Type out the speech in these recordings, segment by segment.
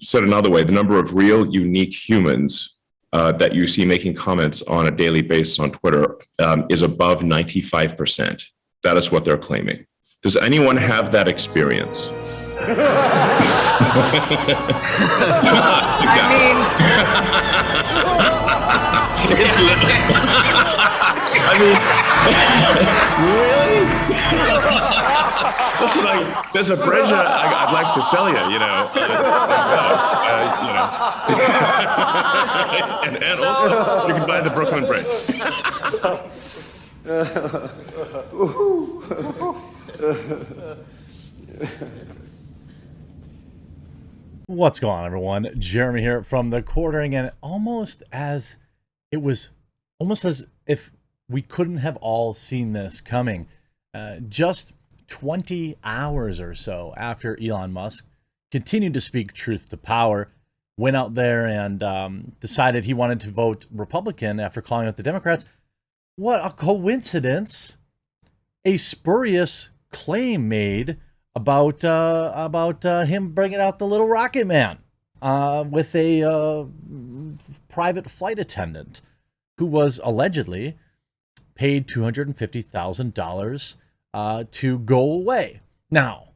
said another way, the number of real, unique humans that you see making comments on a daily basis on Twitter is above 95%. That is what they're claiming. Does anyone have that experience? Really? Listen, there's a bridge I'd like to sell you, you know. And also, you can buy the Brooklyn Bridge. What's going on, everyone? Jeremy here from The Quartering, and almost as if we couldn't have all seen this coming. Just 20 hours or so after Elon Musk continued to speak truth to power, went out there and decided he wanted to vote Republican after calling out the Democrats. What a coincidence! A spurious claim made about him bringing out the little rocket man with a private flight attendant who was allegedly paid $250,000 to go away. Now,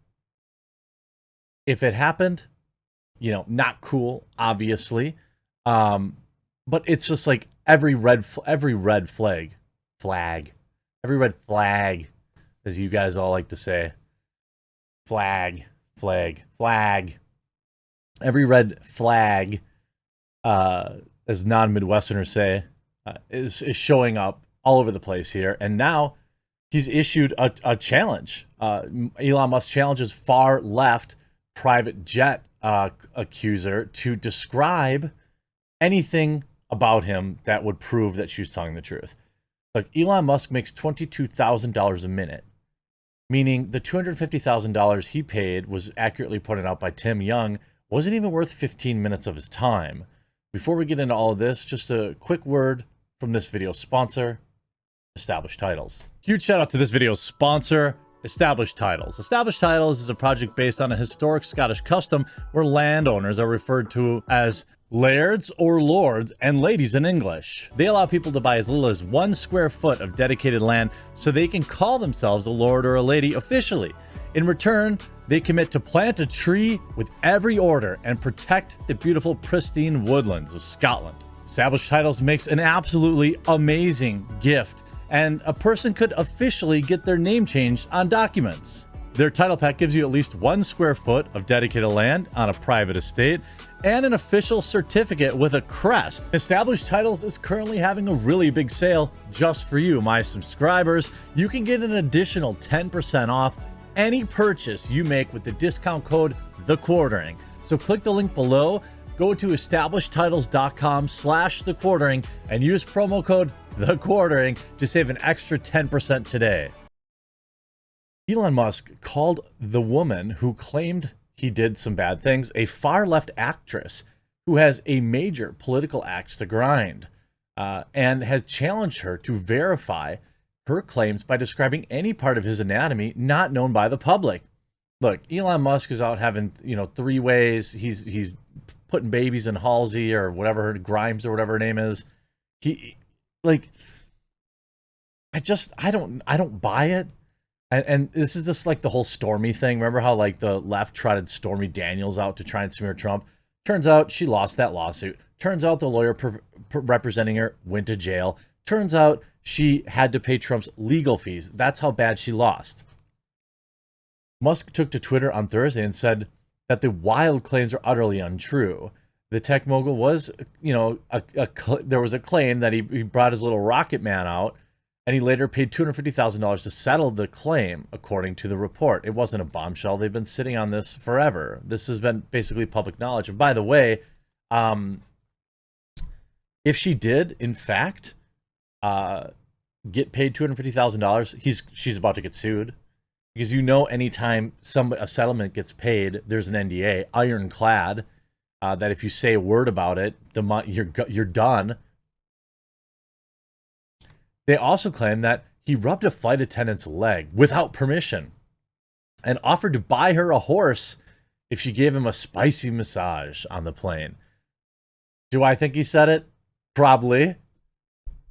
if it happened, you know, not cool, obviously, but it's just like every red flag, as you guys all like to say. Flag. Every red flag, as non-Midwesterners say, is showing up all over the place here. And now he's issued a challenge. Elon Musk challenges far left private jet accuser to describe anything about him that would prove that she was telling the truth. Like, Elon Musk makes $22,000 a minute, meaning the $250,000 he paid was accurately pointed out by Tim Young, wasn't even worth 15 minutes of his time. Before we get into all of this, just a quick word from this video's sponsor, Established Titles. Huge shout out to this video's sponsor, Established Titles. Established Titles is a project based on a historic Scottish custom where landowners are referred to as lairds or lords and ladies in English. They allow people to buy as little as 1 square foot of dedicated land so they can call themselves a lord or a lady officially. In return, they commit to plant a tree with every order and protect the beautiful, pristine woodlands of Scotland. Established Titles makes an absolutely amazing gift, and a person could officially get their name changed on documents. Their title pack gives you at least 1 square foot of dedicated land on a private estate and an official certificate with a crest. Established Titles is currently having a really big sale just for you, my subscribers. You can get an additional 10% off any purchase you make with the discount code The Quartering. So click the link below, go to establishedtitles.com/The Quartering and use promo code The Quartering to save an extra 10% today. Elon Musk called the woman who claimed he did some bad things a far-left actress who has a major political axe to grind, and has challenged her to verify her claims by describing any part of his anatomy not known by the public. Look, Elon Musk is out having, you know, 3 ways. He's putting babies in Halsey or whatever, Grimes or whatever her name is. I don't buy it. And this is just like the whole Stormy thing. Remember how like the left trotted Stormy Daniels out to try and smear Trump? Turns out she lost that lawsuit. Turns out the lawyer representing her went to jail. Turns out she had to pay Trump's legal fees. That's how bad she lost. Musk took to Twitter on Thursday and said that the wild claims are utterly untrue. The tech mogul was, you know, there was a claim that he brought his little rocket man out, and he later paid $250,000 to settle the claim, according to the report. It wasn't a bombshell. They've been sitting on this forever. This has been basically public knowledge. And by the way, if she did, in fact, get paid $250,000, she's about to get sued. Because, you know, anytime a settlement gets paid, there's an NDA, ironclad, that if you say a word about it, you're done. They also claim that he rubbed a flight attendant's leg without permission and offered to buy her a horse if she gave him a spicy massage on the plane. Do I think he said it? Probably.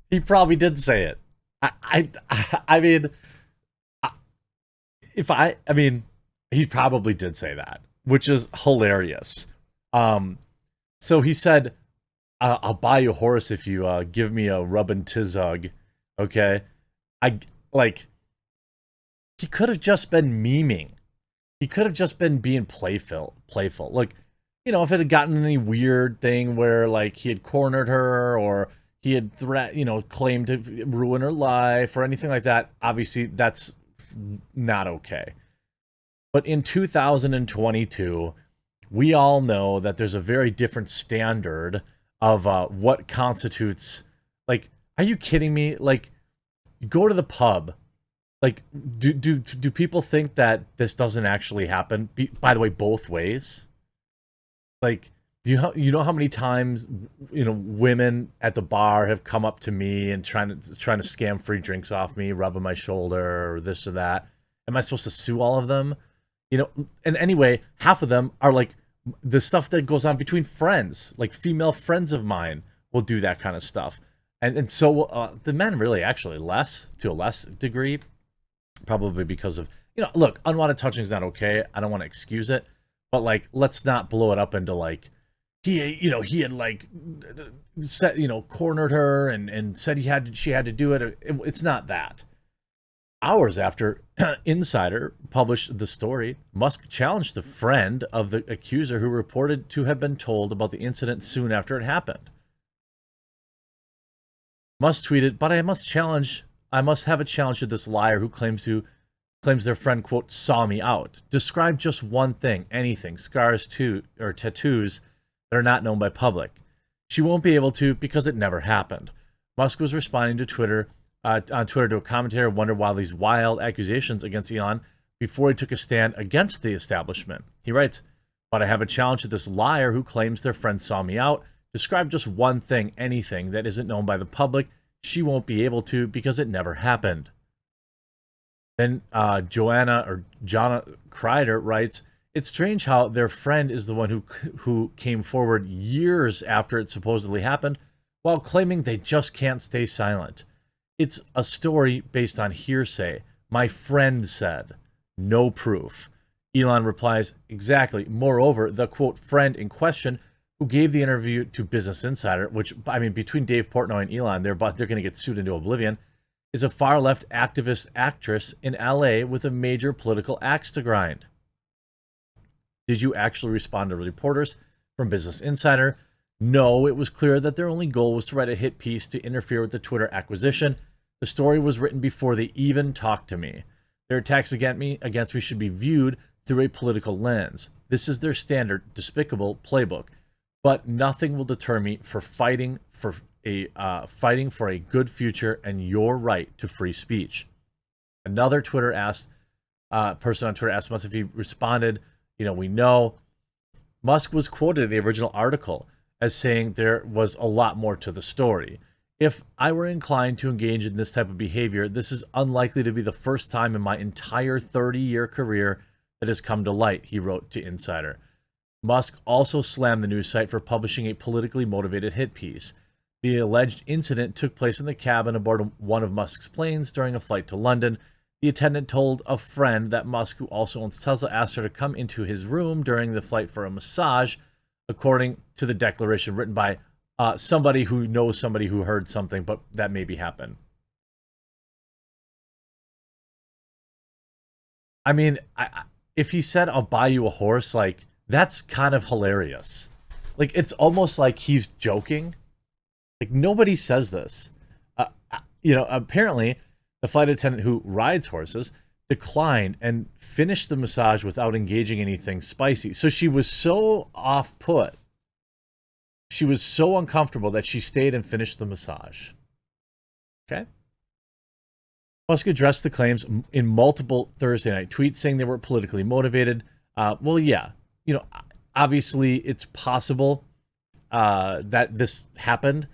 He probably did say it. I mean, he probably did say that, which is hilarious. So he said, I'll buy you a horse if you give me a rub and tizug. Okay. He could have just been memeing. He could have just been being playful. Like, you know, if it had gotten any weird thing where like he had cornered her or he had claimed to ruin her life or anything like that, obviously that's not okay. But in 2022, we all know that there's a very different standard of what constitutes, like, are you kidding me? Like, go to the pub. Like, do people think that this doesn't actually happen? By the way, both ways. Like, you know how many times women at the bar have come up to me and trying to scam free drinks off me, rubbing my shoulder or this or that? Am I supposed to sue all of them? And anyway, half of them are like the stuff that goes on between friends, like female friends of mine will do that kind of stuff, and so the men really actually to a less degree, probably because of look, unwanted touching is not okay. I don't want to excuse it, but like let's not blow it up into like he had like set cornered her and said she had to do it. It's not that. Hours after Insider published the story, Musk challenged the friend of the accuser who reported to have been told about the incident soon after it happened. Musk tweeted, "But I must have a challenge to this liar who claims their friend, quote, saw me out. Describe just one thing, anything, scars or tattoos that are not known by public. She won't be able to because it never happened." Musk was responding to Twitter on Twitter to a commentator who wondered why these wild accusations against Elon before he took a stand against the establishment. He writes, "But I have a challenge to this liar who claims their friend saw me out. Describe just one thing, anything that isn't known by the public. She won't be able to because it never happened." Then Jonna Kreider writes, "It's strange how their friend is the one who came forward years after it supposedly happened while claiming they just can't stay silent. It's a story based on hearsay. My friend said. No proof." Elon replies, "Exactly. Moreover, the, quote, friend in question who gave the interview to Business Insider," which, I mean, between Dave Portnoy and Elon, they're going to get sued into oblivion, "is a far-left activist actress in LA with a major political axe to grind. Did you actually respond to reporters from Business Insider? No, it was clear that their only goal was to write a hit piece to interfere with the Twitter acquisition. The story was written before they even talked to me. Their attacks against me should be viewed through a political lens. This is their standard, despicable playbook. But nothing will deter me for fighting for a good future and your right to free speech." Another person on Twitter asked Musk if he responded. We know Musk was quoted in the original article as saying there was a lot more to the story. "If I were inclined to engage in this type of behavior, this is unlikely to be the first time in my entire 30-year career that has come to light," he wrote to Insider. Musk also slammed the news site for publishing a politically motivated hit piece. The alleged incident took place in the cabin aboard one of Musk's planes during a flight to London. The attendant told a friend that Musk, who also owns Tesla, asked her to come into his room during the flight for a massage, according to the declaration written by somebody who knows somebody who heard something, but that maybe happened. I mean, if he said, "I'll buy you a horse," like, that's kind of hilarious. Like, it's almost like he's joking. Like, nobody says this. Apparently, the flight attendant who rides horses declined and finished the massage without engaging anything spicy. So she was so off-put. She was so uncomfortable that she stayed and finished the massage. Okay? Musk addressed the claims in multiple Thursday night tweets saying they were politically motivated. Well, yeah. Obviously, it's possible that this happened.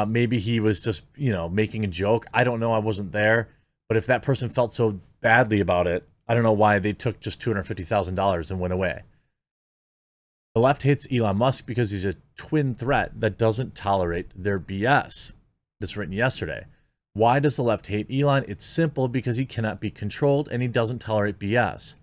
Maybe he was just, making a joke. I don't know. I wasn't there. But if that person felt so badly about it, I don't know why they took just $250,000 and went away. The left hates Elon Musk because he's a twin threat that doesn't tolerate their BS. This written yesterday. Why does the left hate Elon? It's simple, because he cannot be controlled and he doesn't tolerate BS.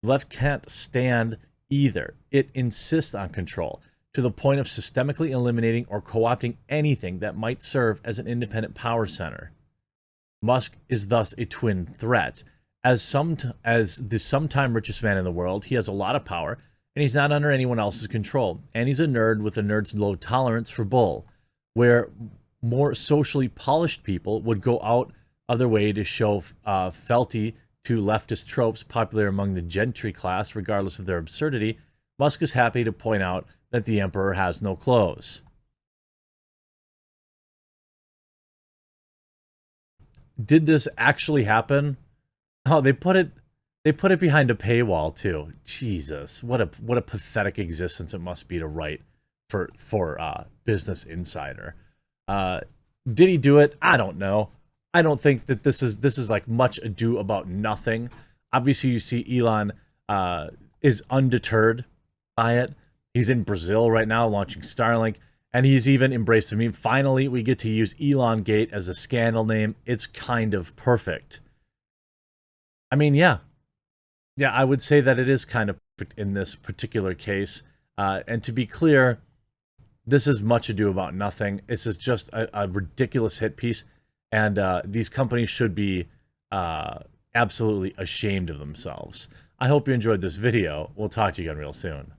The left can't stand either. It insists on control to the point of systemically eliminating or co-opting anything that might serve as an independent power center. Musk is thus a twin threat. As the sometime richest man in the world, he has a lot of power, and he's not under anyone else's control. And he's a nerd with a nerd's low tolerance for bull, where more socially polished people would go out of their way to show fealty to leftist tropes popular among the gentry class, regardless of their absurdity. Musk is happy to point out that the emperor has no clothes. Did this actually happen? Oh, they put it behind a paywall too. Jesus, what a pathetic existence it must be to write for Business Insider. Did he do it? I don't know. I don't think that this is like much ado about nothing. Obviously, you see Elon is undeterred by it. He's in Brazil right now launching Starlink, and he's even embraced the meme. Finally, we get to use Elongate as a scandal name. It's kind of perfect. I mean, yeah, I would say that it is kind of perfect in this particular case. And to be clear, this is much ado about nothing. This is just a ridiculous hit piece, and these companies should be absolutely ashamed of themselves. I hope you enjoyed this video. We'll talk to you again real soon.